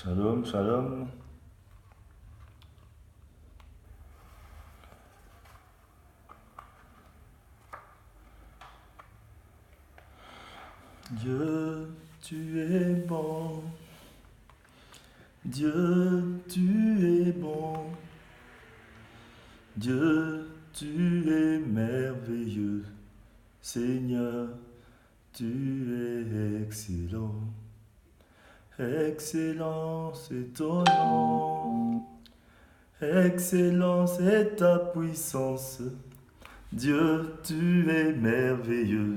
Shalom, shalom. Dieu, tu es bon. Dieu, tu es bon. Dieu, tu es merveilleux. Seigneur, tu es excellent. Excellent, c'est ton nom. Excellent, c'est ta puissance. Dieu, tu es merveilleux.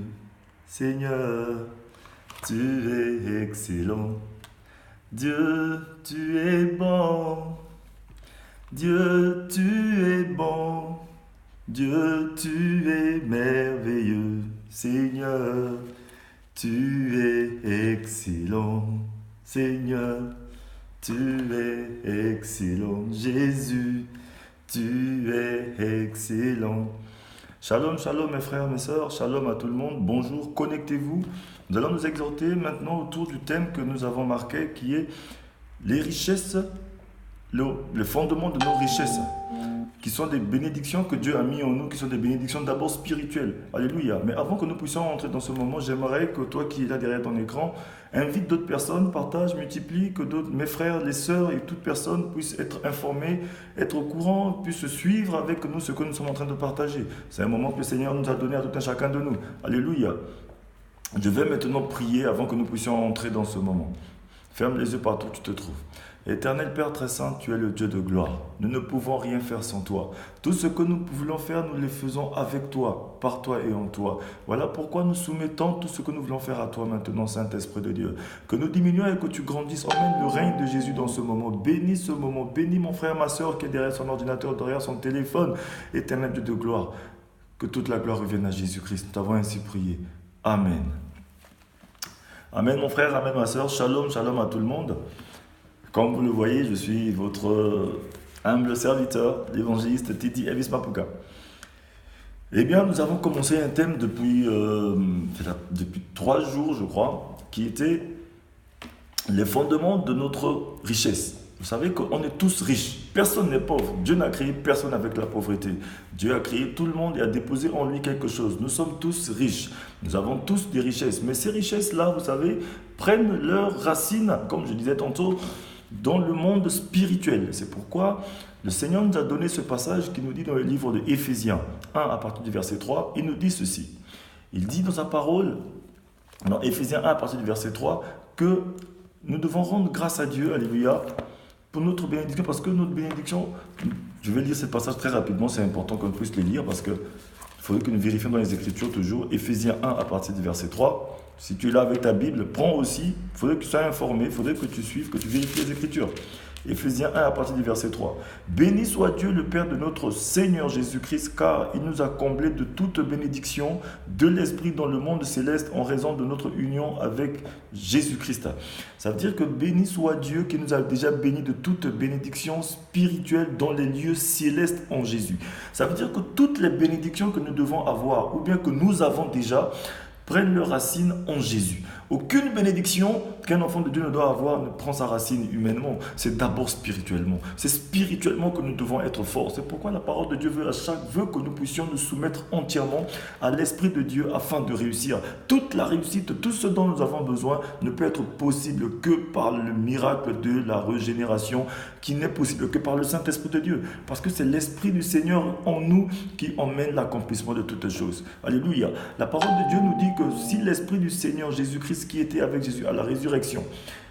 Seigneur, tu es excellent. Dieu, tu es bon. Dieu, tu es bon. Dieu, tu es merveilleux. Seigneur, tu es excellent. Seigneur, tu es excellent. Jésus, tu es excellent. Shalom, shalom mes frères, mes sœurs, shalom à tout le monde, bonjour, connectez-vous. Nous allons nous exhorter maintenant autour du thème que nous avons marqué qui est les richesses, le fondement de nos richesses, qui sont des bénédictions que Dieu a mis en nous, qui sont des bénédictions d'abord spirituelles. Alléluia. Mais avant que nous puissions entrer dans ce moment, j'aimerais que toi qui es là derrière ton écran, invite d'autres personnes, partage, multiplie, que d'autres, mes frères, les sœurs et toute personne puissent être informés, être au courant, puissent suivre avec nous ce que nous sommes en train de partager. C'est un moment que le Seigneur nous a donné à tout un chacun de nous. Alléluia. Je vais maintenant prier avant que nous puissions entrer dans ce moment. Ferme les yeux partout où tu te trouves. Éternel Père très saint, tu es le Dieu de gloire. Nous ne pouvons rien faire sans toi. Tout ce que nous voulons faire, nous le faisons avec toi, par toi et en toi. Voilà pourquoi nous soumettons tout ce que nous voulons faire à toi maintenant, Saint-Esprit de Dieu. Que nous diminuions et que tu grandisses. Emmène le règne de Jésus dans ce moment. Bénis ce moment. Bénis mon frère, ma soeur qui est derrière son ordinateur, derrière son téléphone. Éternel Dieu de gloire. Que toute la gloire revienne à Jésus-Christ. Nous t'avons ainsi prié. Amen. Amen mon frère, amen ma soeur. Shalom, shalom à tout le monde. Comme vous le voyez, je suis votre humble serviteur, l'évangéliste Titi Elvis Mapuka. Eh bien, nous avons commencé un thème depuis 3 jours, je crois, qui était les fondements de notre richesse. Vous savez qu'on est tous riches. Personne n'est pauvre. Dieu n'a créé personne avec la pauvreté. Dieu a créé tout le monde et a déposé en lui quelque chose. Nous sommes tous riches. Nous avons tous des richesses. Mais ces richesses-là, vous savez, prennent leurs racines, comme je disais tantôt, dans le monde spirituel. C'est pourquoi le Seigneur nous a donné ce passage qui nous dit dans le livre de Éphésiens 1 à partir du verset 3, il nous dit ceci. Il dit dans sa parole, dans Éphésiens 1 à partir du verset 3, que nous devons rendre grâce à Dieu, alléluia, pour notre bénédiction, parce que notre bénédiction, je vais lire ce passage très rapidement, c'est important qu'on puisse le lire, parce qu'il faudrait que nous vérifions dans les Écritures toujours, Éphésiens 1 à partir du verset 3, si tu es là avec ta Bible, prends aussi, il faudrait que tu sois informé, il faudrait que tu suives, que tu vérifies les Écritures. Éphésiens 1 à partir du verset 3. Béni soit Dieu le Père de notre Seigneur Jésus-Christ, car il nous a comblés de toute bénédiction de l'Esprit dans le monde céleste en raison de notre union avec Jésus-Christ. Ça veut dire que béni soit Dieu qui nous a déjà bénis de toute bénédiction spirituelle dans les lieux célestes en Jésus. Ça veut dire que toutes les bénédictions que nous devons avoir, ou bien que nous avons déjà, prennent leur racine en Jésus. Aucune bénédiction qu'un enfant de Dieu ne doit avoir ne prend sa racine humainement. C'est d'abord spirituellement. C'est spirituellement que nous devons être forts. C'est pourquoi la parole de Dieu veut que nous puissions nous soumettre entièrement à l'Esprit de Dieu afin de réussir. Toute la réussite, tout ce dont nous avons besoin ne peut être possible que par le miracle de la régénération, qui n'est possible que par le Saint-Esprit de Dieu. Parce que c'est l'Esprit du Seigneur en nous qui emmène l'accomplissement de toutes choses. Alléluia. La parole de Dieu nous dit que si l'Esprit du Seigneur Jésus-Christ qui était avec Jésus à la résurrection,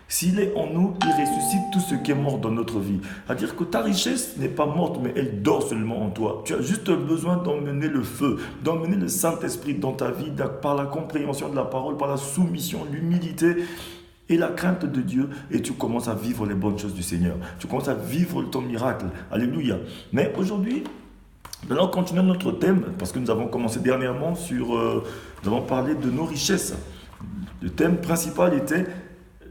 s'il est en nous, il ressuscite tout ce qui est mort dans notre vie. C'est-à-dire que ta richesse n'est pas morte, mais elle dort seulement en toi. Tu as juste besoin d'emmener le feu, d'emmener le Saint-Esprit dans ta vie, par la compréhension de la parole, par la soumission, l'humilité et la crainte de Dieu, et tu commences à vivre les bonnes choses du Seigneur. Tu commences à vivre ton miracle. Alléluia. Mais aujourd'hui, nous allons continuer notre thème, parce que nous avons commencé dernièrement nous avons parlé de nos richesses. Le thème principal était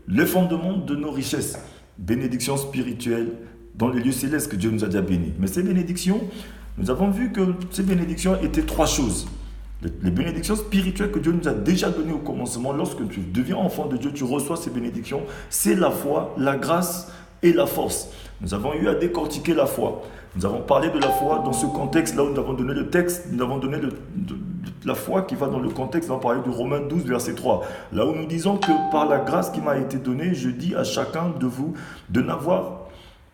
le fondement de nos richesses. Bénédictions spirituelles dans les lieux célestes que Dieu nous a déjà bénis. Mais ces bénédictions, nous avons vu que ces bénédictions étaient 3 choses. Les bénédictions spirituelles que Dieu nous a déjà données au commencement, lorsque tu deviens enfant de Dieu, tu reçois ces bénédictions, c'est la foi, la grâce et la force. Nous avons eu à décortiquer la foi. Nous avons parlé de la foi dans ce contexte, là où nous avons donné le texte, nous avons donné la foi qui va dans le contexte, nous avons parlé de Romains 12, verset 3, là où nous disons que par la grâce qui m'a été donnée, je dis à chacun de vous de n'avoir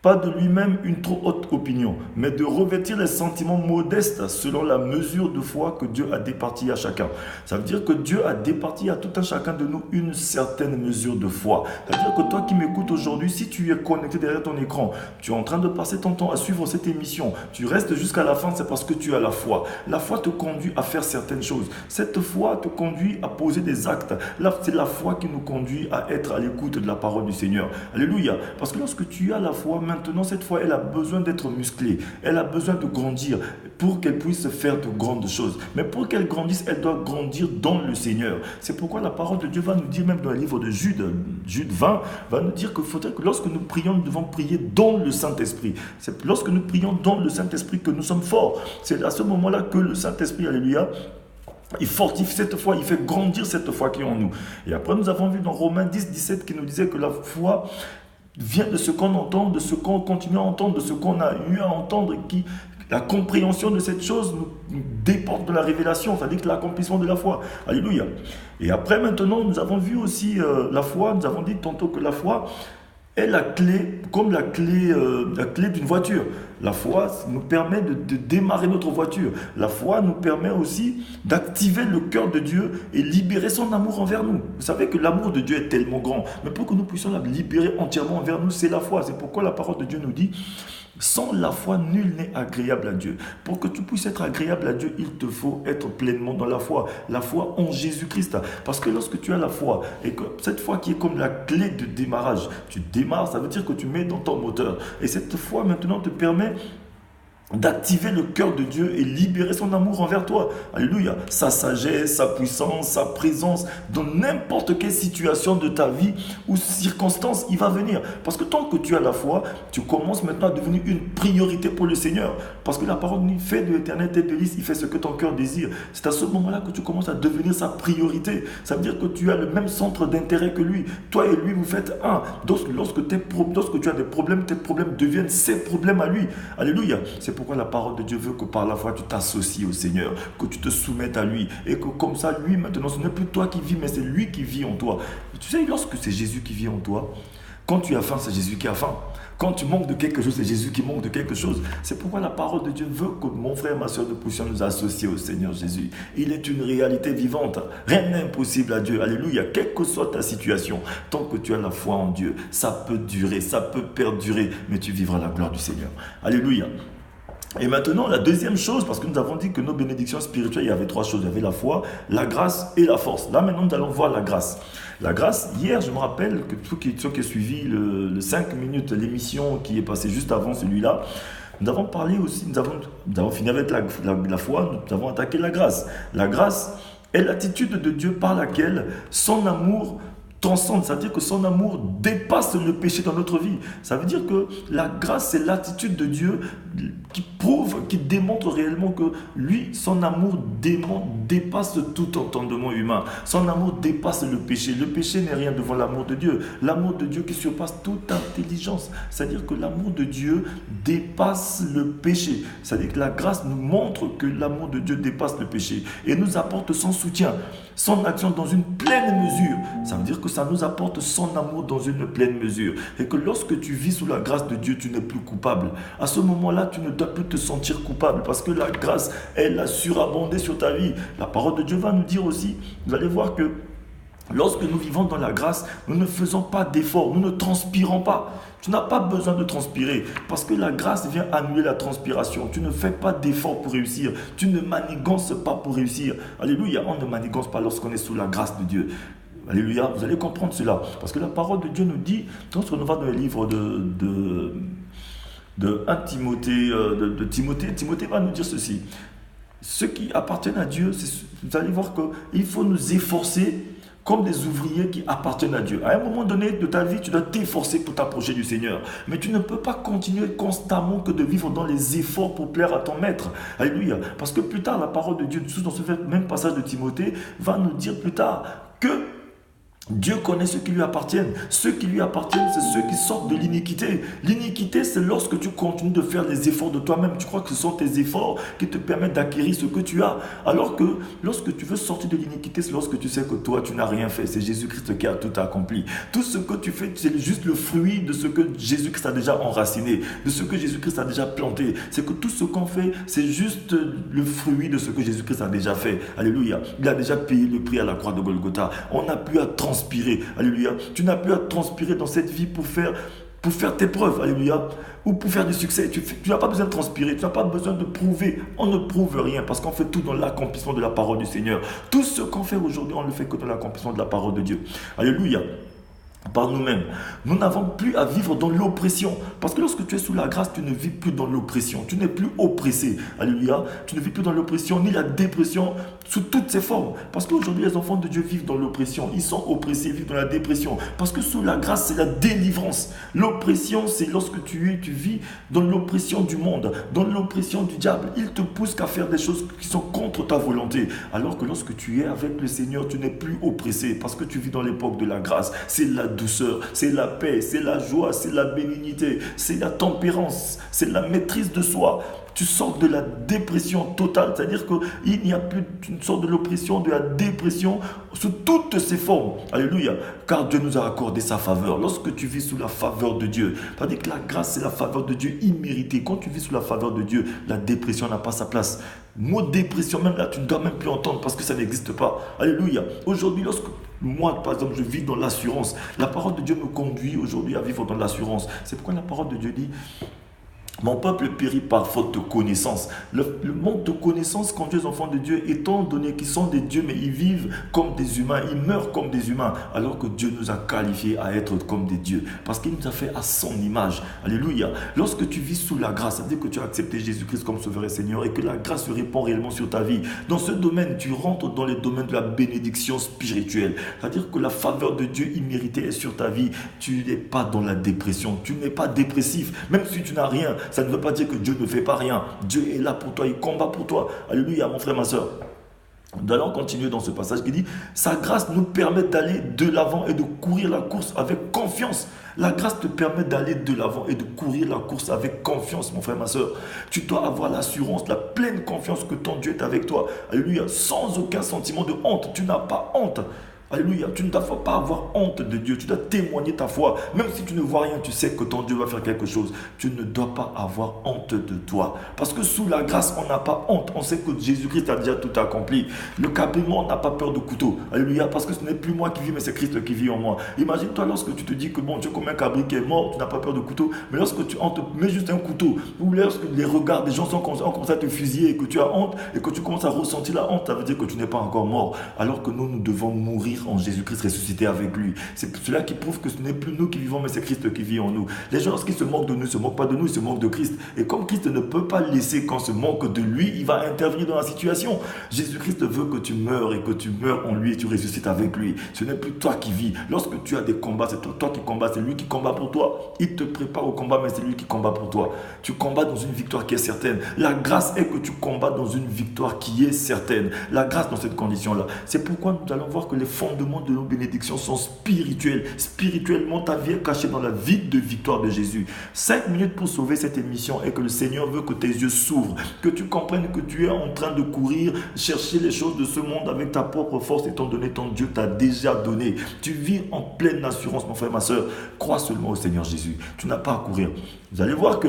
pas de lui-même une trop haute opinion, mais de revêtir les sentiments modestes selon la mesure de foi que Dieu a départie à chacun. Ça veut dire que Dieu a départi à tout un chacun de nous une certaine mesure de foi. Ça veut dire que toi qui m'écoutes aujourd'hui, si tu es connecté derrière ton écran, tu es en train de passer ton temps à suivre cette émission, tu restes jusqu'à la fin, c'est parce que tu as la foi. La foi te conduit à faire certaines choses. Cette foi te conduit à poser des actes. Là, c'est la foi qui nous conduit à être à l'écoute de la parole du Seigneur. Alléluia. Parce que lorsque tu as la foi, maintenant, cette fois, elle a besoin d'être musclée. Elle a besoin de grandir pour qu'elle puisse faire de grandes choses. Mais pour qu'elle grandisse, elle doit grandir dans le Seigneur. C'est pourquoi la parole de Dieu va nous dire, même dans le livre de Jude 20, va nous dire qu'il faudrait que lorsque nous prions, nous devons prier dans le Saint-Esprit. C'est lorsque nous prions dans le Saint-Esprit que nous sommes forts. C'est à ce moment-là que le Saint-Esprit, alléluia, il fortifie cette foi, il fait grandir cette foi qui est en nous. Et après, nous avons vu dans Romains 10, 17 qui nous disait que la foi vient de ce qu'on entend, de ce qu'on continue à entendre, de ce qu'on a eu à entendre, qui, la compréhension de cette chose nous déporte de la révélation, c'est-à-dire que l'accomplissement de la foi. Alléluia. Et après, maintenant, nous avons vu aussi la foi, nous avons dit tantôt que la foi est la clé, comme la clé d'une voiture. La foi nous permet de démarrer notre voiture. La foi nous permet aussi d'activer le cœur de Dieu et libérer son amour envers nous. Vous savez que l'amour de Dieu est tellement grand, mais pour que nous puissions la libérer entièrement envers nous, c'est la foi. C'est pourquoi la parole de Dieu nous dit: sans la foi, nul n'est agréable à Dieu. Pour que tu puisses être agréable à Dieu, il te faut être pleinement dans la foi en Jésus-Christ. Parce que lorsque tu as la foi, et que cette foi qui est comme la clé de démarrage, tu démarres, ça veut dire que tu mets dans ton moteur. Et cette foi maintenant te permet d'activer le cœur de Dieu et libérer son amour envers toi. Alléluia. Sa sagesse, sa puissance, sa présence, dans n'importe quelle situation de ta vie ou circonstance, il va venir. Parce que tant que tu as la foi, tu commences maintenant à devenir une priorité pour le Seigneur. Parce que la parole dit: fais de l'Éternel tes délices, il fait ce que ton cœur désire. C'est à ce moment-là que tu commences à devenir sa priorité. Ça veut dire que tu as le même centre d'intérêt que lui. Toi et lui, vous faites un. Donc, lorsque tu as des problèmes, tes problèmes deviennent ses problèmes à lui. Alléluia. C'est pourquoi la parole de Dieu veut que par la foi tu t'associes au Seigneur, que tu te soumettes à lui et que comme ça, lui maintenant, ce n'est plus toi qui vis, mais c'est lui qui vit en toi. Et tu sais, lorsque c'est Jésus qui vit en toi, quand tu as faim, c'est Jésus qui a faim. Quand tu manques de quelque chose, c'est Jésus qui manque de quelque chose. C'est pourquoi la parole de Dieu veut que mon frère et ma soeur, nous puissions nous associer au Seigneur Jésus. Il est une réalité vivante. Rien n'est impossible à Dieu. Alléluia. Quelle que soit ta situation, tant que tu as la foi en Dieu, ça peut durer, ça peut perdurer, mais tu vivras la gloire du Seigneur. Alléluia. Et maintenant, la deuxième chose, parce que nous avons dit que nos bénédictions spirituelles, il y avait trois choses. Il y avait la foi, la grâce et la force. Là, maintenant, nous allons voir la grâce. La grâce, hier, je me rappelle que ceux qui ont suivi le 5 minutes, l'émission qui est passée juste avant celui-là, nous avons parlé aussi, nous avons fini avec la foi, nous avons attaqué la grâce. La grâce est l'attitude de Dieu par laquelle son amour transcende, c'est-à-dire que son amour dépasse le péché dans notre vie. Ça veut dire que la grâce, c'est l'attitude de Dieu qui prouve, qui démontre réellement que lui, son amour dépasse tout entendement humain. Son amour dépasse le péché. Le péché n'est rien devant l'amour de Dieu. L'amour de Dieu qui surpasse toute intelligence. C'est-à-dire que l'amour de Dieu dépasse le péché. C'est-à-dire que la grâce nous montre que l'amour de Dieu dépasse le péché et nous apporte son soutien, son action dans une pleine mesure. Ça veut dire que ça nous apporte son amour dans une pleine mesure. Et que lorsque tu vis sous la grâce de Dieu, tu n'es plus coupable. À ce moment-là, tu ne dois plus te sentir coupable parce que la grâce, elle a surabondé sur ta vie. La parole de Dieu va nous dire aussi, vous allez voir que lorsque nous vivons dans la grâce, nous ne faisons pas d'efforts, nous ne transpirons pas. Tu n'as pas besoin de transpirer parce que la grâce vient annuler la transpiration. Tu ne fais pas d'efforts pour réussir. Tu ne manigances pas pour réussir. Alléluia, on ne manigance pas lorsqu'on est sous la grâce de Dieu. Alléluia, vous allez comprendre cela. Parce que la parole de Dieu nous dit, lorsqu'on va dans le livre de Timothée, Timothée va nous dire ceci. Ceux qui appartiennent à Dieu, vous allez voir qu'il faut nous efforcer comme des ouvriers qui appartiennent à Dieu. À un moment donné de ta vie, tu dois t'efforcer pour t'approcher du Seigneur. Mais tu ne peux pas continuer constamment que de vivre dans les efforts pour plaire à ton maître. Alléluia. Parce que plus tard, la parole de Dieu, dans ce même passage de Timothée, va nous dire plus tard que Dieu connaît ceux qui lui appartiennent. Ceux qui lui appartiennent, c'est ceux qui sortent de l'iniquité. L'iniquité, c'est lorsque tu continues de faire les efforts de toi-même. Tu crois que ce sont tes efforts qui te permettent d'acquérir ce que tu as. Alors que lorsque tu veux sortir de l'iniquité, c'est lorsque tu sais que toi, tu n'as rien fait. C'est Jésus-Christ qui a tout accompli. Tout ce que tu fais, c'est juste le fruit de ce que Jésus-Christ a déjà enraciné, de ce que Jésus-Christ a déjà planté. C'est que tout ce qu'on fait, c'est juste le fruit de ce que Jésus-Christ a déjà fait. Alléluia. Il a déjà payé le prix à la croix de Golgotha. On n'a plus à transpirer. Alléluia. Tu n'as plus à transpirer dans cette vie pour faire tes preuves. Alléluia. Ou pour faire du succès. Tu n'as pas besoin de transpirer. Tu n'as pas besoin de prouver. On ne prouve rien parce qu'on fait tout dans l'accomplissement de la parole du Seigneur. Tout ce qu'on fait aujourd'hui, on ne le fait que dans l'accomplissement de la parole de Dieu. Alléluia. Par nous-mêmes. Nous n'avons plus à vivre dans l'oppression. Parce que lorsque tu es sous la grâce, tu ne vis plus dans l'oppression. Tu n'es plus oppressé. Alléluia. Tu ne vis plus dans l'oppression ni la dépression sous toutes ses formes. Parce qu'aujourd'hui, les enfants de Dieu vivent dans l'oppression. Ils sont oppressés, ils vivent dans la dépression. Parce que sous la grâce, c'est la délivrance. L'oppression, c'est lorsque tu vis dans l'oppression du monde, dans l'oppression du diable. Il te pousse qu'à faire des choses qui sont contre ta volonté. Alors que lorsque tu es avec le Seigneur, tu n'es plus oppressé. Parce que tu vis dans l'époque de la grâce. C'est la douceur, c'est la paix, c'est la joie, c'est la bénignité, c'est la tempérance, c'est la maîtrise de soi. Tu sors de la dépression totale, c'est-à-dire qu'il n'y a plus une sorte de l'oppression, de la dépression sous toutes ses formes. Alléluia. Car Dieu nous a accordé sa faveur. Lorsque tu vis sous la faveur de Dieu, c'est-à-dire que la grâce, c'est la faveur de Dieu imméritée. Quand tu vis sous la faveur de Dieu, la dépression n'a pas sa place. Mot dépression, même là, tu ne dois même plus entendre parce que ça n'existe pas. Alléluia. Aujourd'hui, lorsque moi, par exemple, je vis dans l'assurance, la parole de Dieu me conduit aujourd'hui à vivre dans l'assurance. C'est pourquoi la parole de Dieu dit: mon peuple périt par faute de connaissance. Le manque de connaissance conduit les enfants de Dieu, étant donné qu'ils sont des dieux, mais ils vivent comme des humains, ils meurent comme des humains, alors que Dieu nous a qualifiés à être comme des dieux, parce qu'il nous a fait à son image. Alléluia. Lorsque tu vis sous la grâce, ça veut dire que tu as accepté Jésus-Christ comme Sauveur et Seigneur, et que la grâce se répand réellement sur ta vie. Dans ce domaine, tu rentres dans les domaines de la bénédiction spirituelle. C'est-à-dire que la faveur de Dieu imméritée est sur ta vie. Tu n'es pas dans la dépression, tu n'es pas dépressif, même si tu n'as rien. Ça ne veut pas dire que Dieu ne fait pas rien. Dieu est là pour toi, il combat pour toi. Alléluia, mon frère, ma soeur. Nous allons continuer dans ce passage qui dit: sa grâce nous permet d'aller de l'avant et de courir la course avec confiance. La grâce te permet d'aller de l'avant et de courir la course avec confiance, mon frère, ma soeur. Tu dois avoir l'assurance, la pleine confiance que ton Dieu est avec toi. Alléluia, sans aucun sentiment de honte. Tu n'as pas honte. Alléluia, tu ne dois pas avoir honte de Dieu, tu dois témoigner ta foi. Même si tu ne vois rien, tu sais que ton Dieu va faire quelque chose. Tu ne dois pas avoir honte de toi. Parce que sous la grâce, on n'a pas honte. On sait que Jésus-Christ a déjà tout accompli. Le cabriment n'a pas peur de couteau. Alléluia, parce que ce n'est plus moi qui vis, mais c'est Christ qui vit en moi. Imagine-toi lorsque tu te dis que bon, tu es comme un cabri qui est mort, tu n'as pas peur de couteau. Mais lorsque on te met juste un couteau, ou lorsque les regards des gens ont commencé à te fusiller et que tu as honte, et que tu commences à ressentir la honte, ça veut dire que tu n'es pas encore mort. Alors que nous devons mourir en Jésus-Christ ressuscité avec lui. C'est cela qui prouve que ce n'est plus nous qui vivons, mais c'est Christ qui vit en nous. Les gens, lorsqu'ils se moquent de nous, ne se moquent pas de nous, ils se moquent de Christ. Et comme Christ ne peut pas laisser qu'on se moque de lui, il va intervenir dans la situation. Jésus-Christ veut que tu meurs et que tu meurs en lui et tu ressuscites avec lui. Ce n'est plus toi qui vis. Lorsque tu as des combats, c'est toi qui combats, c'est lui qui combat pour toi. Il te prépare au combat, mais c'est lui qui combat pour toi. Tu combats dans une victoire qui est certaine. La grâce est que tu combats dans une victoire qui est certaine. La grâce dans cette condition-là. C'est pourquoi nous allons voir que les fondements de nos bénédictions sont spirituelles. Spirituellement, ta vie est cachée dans la vie de victoire de Jésus. 5 minutes pour sauver cette émission et que le Seigneur veut que tes yeux s'ouvrent, que tu comprennes que tu es en train de courir, chercher les choses de ce monde avec ta propre force, étant donné ton Dieu t'a déjà donné. Tu vis en pleine assurance, mon frère, ma soeur. Crois seulement au Seigneur Jésus. Tu n'as pas à courir. Vous allez voir que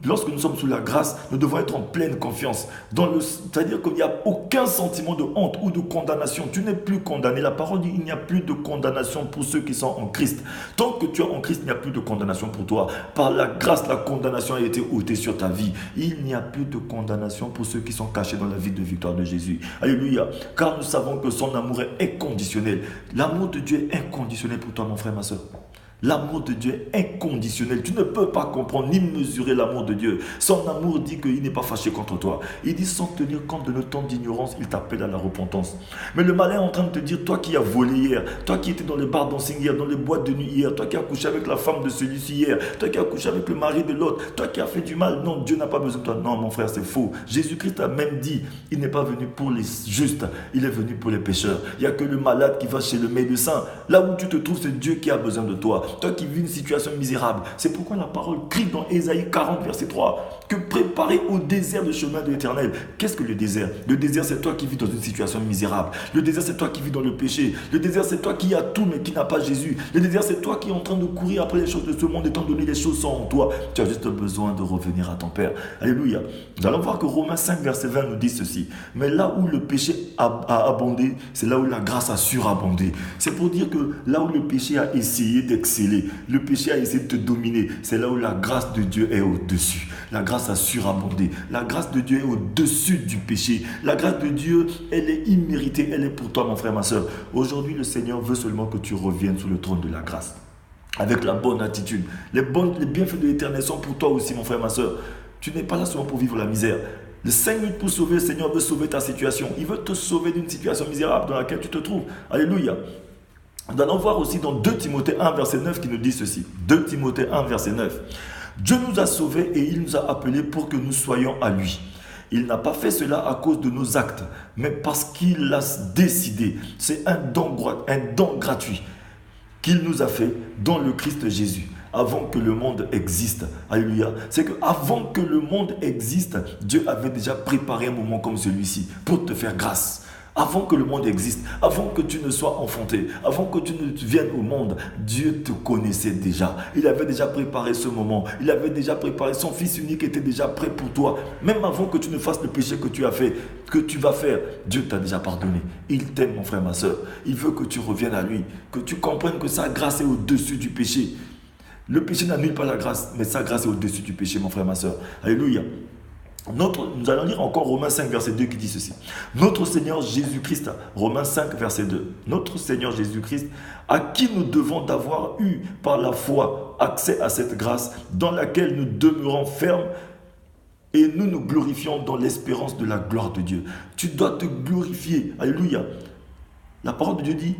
lorsque nous sommes sous la grâce, nous devons être en pleine confiance. C'est-à-dire qu'il n'y a aucun sentiment de honte ou de condamnation. Tu n'es plus condamné. La parole dit qu'il n'y a plus de condamnation pour ceux qui sont en Christ. Tant que tu es en Christ, il n'y a plus de condamnation pour toi. Par la grâce, la condamnation a été ôtée sur ta vie. Il n'y a plus de condamnation pour ceux qui sont cachés dans la vie de victoire de Jésus. Alléluia. Car nous savons que son amour est inconditionnel. L'amour de Dieu est inconditionnel pour toi, mon frère, ma soeur. L'amour de Dieu est inconditionnel. Tu ne peux pas comprendre ni mesurer l'amour de Dieu. Son amour dit qu'il n'est pas fâché contre toi. Il dit sans tenir compte de nos temps d'ignorance, il t'appelle à la repentance. Mais le malin est en train de te dire, toi qui as volé hier, toi qui étais dans les bars dancing hier, dans les boîtes de nuit hier, toi qui as couché avec la femme de celui-ci hier, toi qui as couché avec le mari de l'autre, toi qui as fait du mal, non, Dieu n'a pas besoin de toi. Non, mon frère, c'est faux. Jésus-Christ a même dit, il n'est pas venu pour les justes, il est venu pour les pécheurs. Il n'y a que le malade qui va chez le médecin. Là où tu te trouves, c'est Dieu qui a besoin de toi. Toi qui vis une situation misérable. C'est pourquoi la parole crie dans Ésaïe 40, verset 3, que préparez au désert le chemin de l'Éternel. Qu'est-ce que le désert? Le désert, c'est toi qui vis dans une situation misérable. Le désert, c'est toi qui vis dans le péché. Le désert, c'est toi qui as tout mais qui n'a pas Jésus. Le désert, c'est toi qui es en train de courir après les choses de ce monde étant donné les choses sont en toi. Tu as juste besoin de revenir à ton Père. Alléluia. Nous allons voir que Romains 5, verset 20 nous dit ceci. Mais là où le péché a abondé, c'est là où la grâce a surabondé. C'est pour dire que là où le péché a essayé d'exceller, le péché a essayé de te dominer, c'est là où la grâce de Dieu est au-dessus. La grâce a surabondé. La grâce de Dieu est au-dessus du péché. La grâce de Dieu, elle est imméritée. Elle est pour toi, mon frère, ma soeur. Aujourd'hui, le Seigneur veut seulement que tu reviennes sur le trône de la grâce. Avec la bonne attitude. Les bienfaits de l'Éternel sont pour toi aussi, mon frère, ma soeur. Tu n'es pas là seulement pour vivre la misère. Les 5 minutes pour sauver, le Seigneur veut sauver ta situation. Il veut te sauver d'une situation misérable dans laquelle tu te trouves. Alléluia. Nous allons voir aussi dans 2 Timothée 1, verset 9 qui nous dit ceci. 2 Timothée 1, verset 9. Dieu nous a sauvés et il nous a appelés pour que nous soyons à lui. Il n'a pas fait cela à cause de nos actes, mais parce qu'il l'a décidé. C'est un don gratuit qu'il nous a fait dans le Christ Jésus, avant que le monde existe. Alléluia. C'est qu'avant que le monde existe, Dieu avait déjà préparé un moment comme celui-ci pour te faire grâce. Avant que le monde existe, avant que tu ne sois enfanté, avant que tu ne viennes au monde, Dieu te connaissait déjà. Il avait déjà préparé ce moment. Il avait déjà préparé, son Fils unique était déjà prêt pour toi. Même avant que tu ne fasses le péché que tu as fait, que tu vas faire, Dieu t'a déjà pardonné. Il t'aime, mon frère, ma soeur. Il veut que tu reviennes à lui, que tu comprennes que sa grâce est au-dessus du péché. Le péché n'annule pas la grâce, mais sa grâce est au-dessus du péché, mon frère, ma soeur. Alléluia. Nous allons lire encore Romains 5, verset 2 qui dit ceci. Notre Seigneur Jésus-Christ, Romains 5, verset 2. Notre Seigneur Jésus-Christ, à qui nous devons d'avoir eu par la foi accès à cette grâce dans laquelle nous demeurons fermes et nous nous glorifions dans l'espérance de la gloire de Dieu. Tu dois te glorifier. Alléluia. La parole de Dieu dit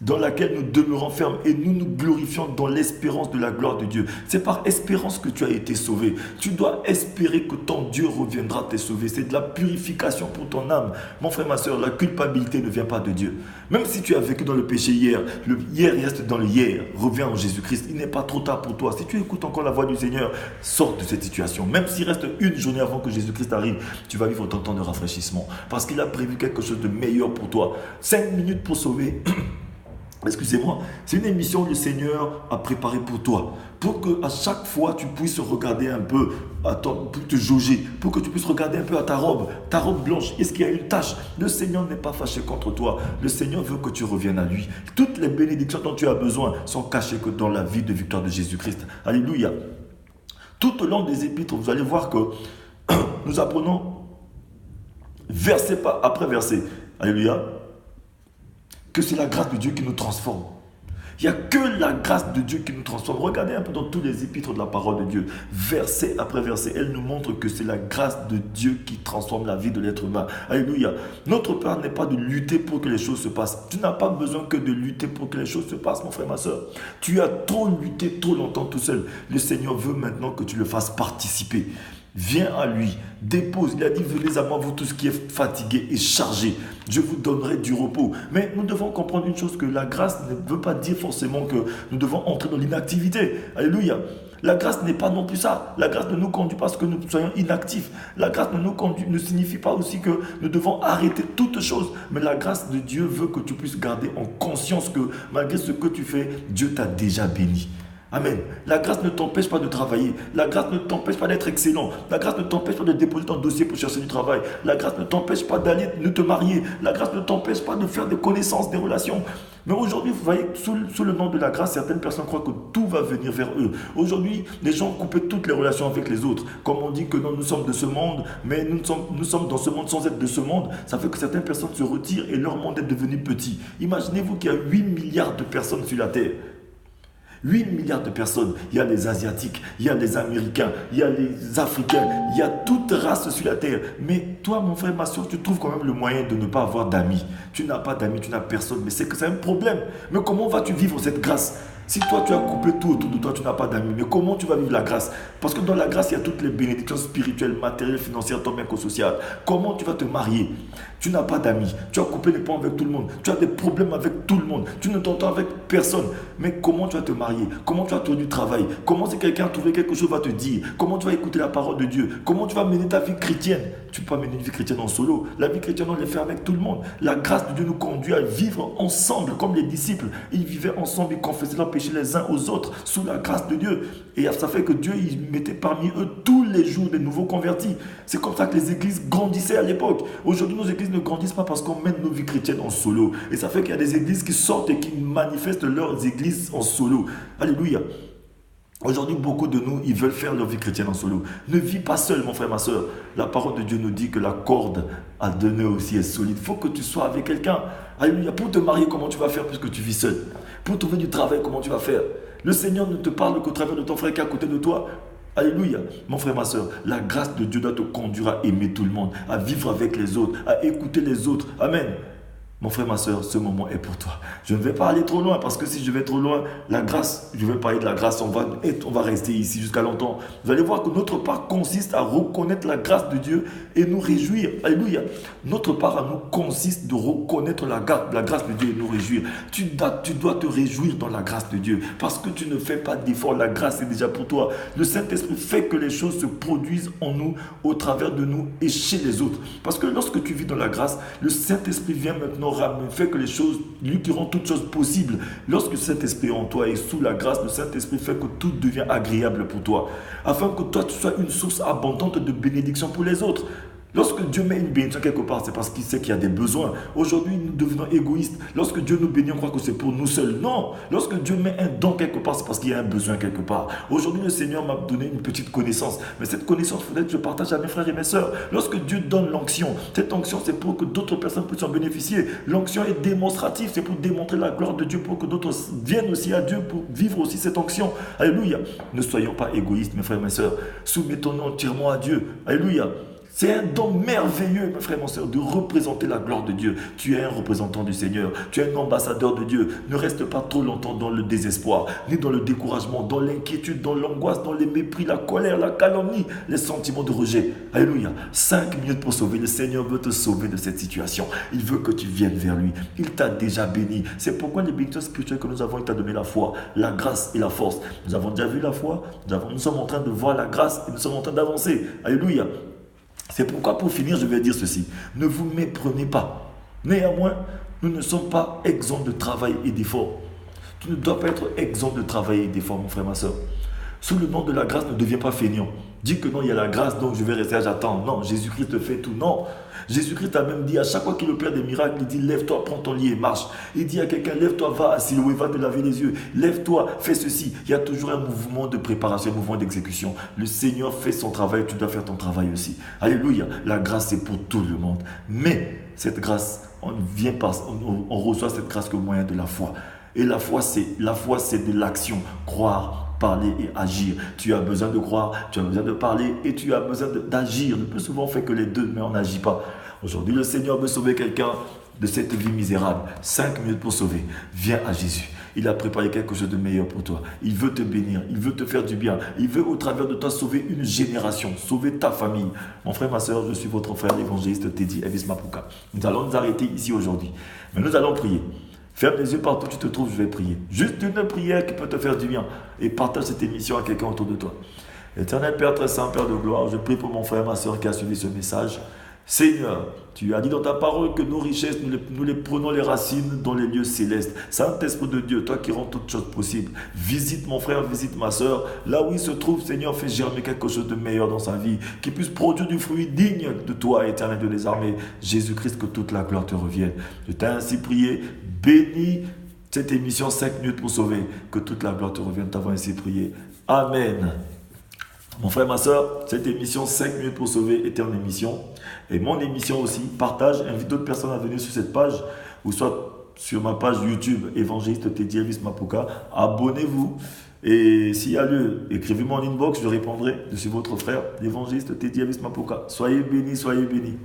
dans laquelle nous demeurons fermes et nous nous glorifions dans l'espérance de la gloire de Dieu. C'est par espérance que tu as été sauvé. Tu dois espérer que ton Dieu reviendra te sauver. C'est de la purification pour ton âme. Mon frère, ma soeur, la culpabilité ne vient pas de Dieu. Même si tu as vécu dans le péché hier, le hier reste dans le hier. Reviens en Jésus-Christ. Il n'est pas trop tard pour toi. Si tu écoutes encore la voix du Seigneur, sors de cette situation. Même s'il reste une journée avant que Jésus-Christ arrive, tu vas vivre ton temps de rafraîchissement. Parce qu'il a prévu quelque chose de meilleur pour toi. 5 minutes pour sauver. Excusez-moi, c'est une émission que le Seigneur a préparée pour toi. Pour que à chaque fois tu puisses regarder un peu, pour te jauger, pour que tu puisses regarder un peu à ta robe blanche. Est-ce qu'il y a une tache? Le Seigneur n'est pas fâché contre toi. Le Seigneur veut que tu reviennes à lui. Toutes les bénédictions dont tu as besoin sont cachées que dans la vie de victoire de Jésus-Christ. Alléluia. Tout au long des épîtres, vous allez voir que nous apprenons verset après verset. Alléluia. Que c'est la grâce de Dieu qui nous transforme. Il n'y a que la grâce de Dieu qui nous transforme. Regardez un peu dans tous les épîtres de la parole de Dieu. Verset après verset, elle nous montre que c'est la grâce de Dieu qui transforme la vie de l'être humain. Alléluia. Notre part n'est pas de lutter pour que les choses se passent. Tu n'as pas besoin que de lutter pour que les choses se passent, mon frère, ma soeur. Tu as trop lutté trop longtemps tout seul. Le Seigneur veut maintenant que tu le fasses participer. Viens à lui, dépose. Il a dit, venez à moi, vous tous qui êtes fatigués et chargés. Je vous donnerai du repos. Mais nous devons comprendre une chose, que la grâce ne veut pas dire forcément que nous devons entrer dans l'inactivité. Alléluia. La grâce n'est pas non plus ça. La grâce ne nous conduit pas à ce que nous soyons inactifs. La grâce ne signifie pas aussi que nous devons arrêter toutes choses. Mais la grâce de Dieu veut que tu puisses garder en conscience que malgré ce que tu fais, Dieu t'a déjà béni. Amen. La grâce ne t'empêche pas de travailler. La grâce ne t'empêche pas d'être excellent. La grâce ne t'empêche pas de déposer ton dossier pour chercher du travail. La grâce ne t'empêche pas de te marier. La grâce ne t'empêche pas de faire des connaissances, des relations. Mais aujourd'hui, vous voyez, sous le nom de la grâce, certaines personnes croient que tout va venir vers eux. Aujourd'hui, les gens ont coupé toutes les relations avec les autres. Comme on dit que non, nous sommes de ce monde, mais nous sommes dans ce monde sans être de ce monde. Ça fait que certaines personnes se retirent et leur monde est devenu petit. Imaginez-vous qu'il y a 8 milliards de personnes sur la terre. 8 milliards de personnes. Il y a les Asiatiques, il y a les Américains, il y a les Africains, il y a toute race sur la terre. Mais toi, mon frère, ma soeur, tu trouves quand même le moyen de ne pas avoir d'amis. Tu n'as pas d'amis, tu n'as personne. Mais c'est que c'est un problème. Mais comment vas-tu vivre cette grâce? Si toi, tu as coupé tout autour de toi, tu n'as pas d'amis, mais comment tu vas vivre la grâce? Parce que dans la grâce, il y a toutes les bénédictions spirituelles, matérielles, financières, tant bien qu'au social. Comment tu vas te marier? Tu n'as pas d'amis, tu as coupé les ponts avec tout le monde, tu as des problèmes avec tout le monde, tu ne t'entends avec personne. Mais comment tu vas te marier? Comment tu vas trouver du travail? Comment si quelqu'un a trouvé quelque chose va te dire? Comment tu vas écouter la parole de Dieu? Comment tu vas mener ta vie chrétienne? Tu ne peux pas mener une vie chrétienne en solo. La vie chrétienne, on les fait avec tout le monde. La grâce de Dieu nous conduit à vivre ensemble, comme les disciples. Ils vivaient ensemble, ils confessaient leurs péchés les uns aux autres, sous la grâce de Dieu. Et ça fait que Dieu, il mettait parmi eux tous les jours des nouveaux convertis. C'est comme ça que les églises grandissaient à l'époque. Aujourd'hui, nos églises ne grandissent pas parce qu'on mène nos vies chrétiennes en solo. Et ça fait qu'il y a des églises qui sortent et qui manifestent leurs églises en solo. Alléluia. Aujourd'hui, beaucoup de nous, ils veulent faire leur vie chrétienne en solo. Ne vis pas seul, mon frère, ma soeur. La parole de Dieu nous dit que la corde à donner aussi est solide. Il faut que tu sois avec quelqu'un. Alléluia. Pour te marier, comment tu vas faire puisque tu vis seul? Pour trouver du travail, comment tu vas faire? Le Seigneur ne te parle qu'au travers de ton frère qui est à côté de toi. Alléluia. Mon frère, ma soeur, la grâce de Dieu doit te conduire à aimer tout le monde, à vivre avec les autres, à écouter les autres. Amen. Mon frère, ma soeur, ce moment est pour toi. Je ne vais pas aller trop loin parce que si je vais trop loin, la grâce, je vais parler de la grâce, on va rester ici jusqu'à longtemps. Vous allez voir que notre part consiste à reconnaître la grâce de Dieu et nous réjouir. Alléluia. Notre part à nous consiste de reconnaître la grâce de Dieu et nous réjouir. Tu dois te réjouir dans la grâce de Dieu parce que tu ne fais pas d'effort. La grâce est déjà pour toi. Le Saint-Esprit fait que les choses se produisent en nous, au travers de nous et chez les autres. Parce que lorsque tu vis dans la grâce, le Saint-Esprit vient maintenant fait que les choses, lui qui rend toutes choses possibles. Lorsque le Saint-Esprit est en toi et sous la grâce, le Saint-Esprit fait que tout devient agréable pour toi, afin que toi tu sois une source abondante de bénédiction pour les autres. Lorsque Dieu met une bénédiction quelque part, c'est parce qu'il sait qu'il y a des besoins. Aujourd'hui, nous devenons égoïstes. Lorsque Dieu nous bénit, on croit que c'est pour nous seuls. Non. Lorsque Dieu met un don quelque part, c'est parce qu'il y a un besoin quelque part. Aujourd'hui, le Seigneur m'a donné une petite connaissance. Mais cette connaissance, il faudrait que je partage à mes frères et mes sœurs. Lorsque Dieu donne l'onction, cette onction, c'est pour que d'autres personnes puissent en bénéficier. L'onction est démonstrative, c'est pour démontrer la gloire de Dieu, pour que d'autres viennent aussi à Dieu, pour vivre aussi cette onction. Alléluia. Ne soyons pas égoïstes, mes frères et mes sœurs. Soumettons-nous entièrement à Dieu. Alléluia. C'est un don merveilleux, mes frères et mes sœurs, de représenter la gloire de Dieu. Tu es un représentant du Seigneur, tu es un ambassadeur de Dieu. Ne reste pas trop longtemps dans le désespoir, ni dans le découragement, dans l'inquiétude, dans l'angoisse, dans les mépris, la colère, la calomnie, les sentiments de rejet. Alléluia. 5 minutes pour sauver. Le Seigneur veut te sauver de cette situation. Il veut que tu viennes vers lui. Il t'a déjà béni. C'est pourquoi les bénédictions spirituelles que nous avons, il t'a donné la foi, la grâce et la force. Nous avons déjà vu la foi, nous sommes en train de voir la grâce et nous sommes en train d'avancer. Alléluia. C'est pourquoi, pour finir, je vais dire ceci. Ne vous méprenez pas. Néanmoins, nous ne sommes pas exempts de travail et d'effort. Tu ne dois pas être exempt de travail et d'effort, mon frère, ma soeur. Sous le nom de la grâce, ne deviens pas feignant. Dis que non, il y a la grâce, donc je vais rester à j'attends. Non, Jésus-Christ te fait tout. Non. Jésus-Christ a même dit, à chaque fois qu'il opère des miracles, il dit, lève-toi, prends ton lit et marche. Il dit à quelqu'un, lève-toi, va à Siloé, va te laver les yeux. Lève-toi, fais ceci. Il y a toujours un mouvement de préparation, un mouvement d'exécution. Le Seigneur fait son travail, tu dois faire ton travail aussi. Alléluia. La grâce, c'est pour tout le monde. Mais cette grâce, on reçoit cette grâce comme moyen de la foi. Et la foi, c'est de l'action. Croire, parler et agir. Tu as besoin de croire, tu as besoin de parler et tu as besoin d'agir. Le plus souvent, on fait que les deux, mais on n'agit pas. Aujourd'hui, le Seigneur veut sauver quelqu'un de cette vie misérable. 5 minutes pour sauver. Viens à Jésus. Il a préparé quelque chose de meilleur pour toi. Il veut te bénir. Il veut te faire du bien. Il veut, au travers de toi, sauver une génération. Sauver ta famille. Mon frère, ma soeur, je suis votre frère, l'évangéliste Teddy Elvis Mapuka. Nous allons nous arrêter ici aujourd'hui. Mais nous allons prier. Ferme les yeux partout où tu te trouves, je vais prier. Juste une prière qui peut te faire du bien. Et partage cette émission à quelqu'un autour de toi. Éternel Père très saint, Père de gloire, je prie pour mon frère, ma soeur qui a suivi ce message. Seigneur, tu as dit dans ta parole que nos richesses, nous les prenons les racines dans les lieux célestes. Saint-Esprit de Dieu, toi qui rends toutes choses possibles, visite mon frère, visite ma soeur. Là où il se trouve, Seigneur, fais germer quelque chose de meilleur dans sa vie, qui puisse produire du fruit digne de toi, Éternel de les armées. Jésus-Christ, que toute la gloire te revienne. Je t'ai ainsi prié, bénis cette émission 5 minutes pour sauver. Que toute la gloire te revienne, t'avons ainsi prié. Amen. Mon frère, ma soeur, cette émission 5 minutes pour sauver était une émission. Et mon émission aussi, partage, invite d'autres personnes à venir sur cette page, ou soit sur ma page YouTube, évangéliste Teddy Elvis Mapuka. Abonnez-vous. Et s'il y a lieu, écrivez-moi en inbox, je répondrai. Je suis votre frère, l'évangéliste Teddy Elvis Mapuka. Soyez bénis, soyez bénis.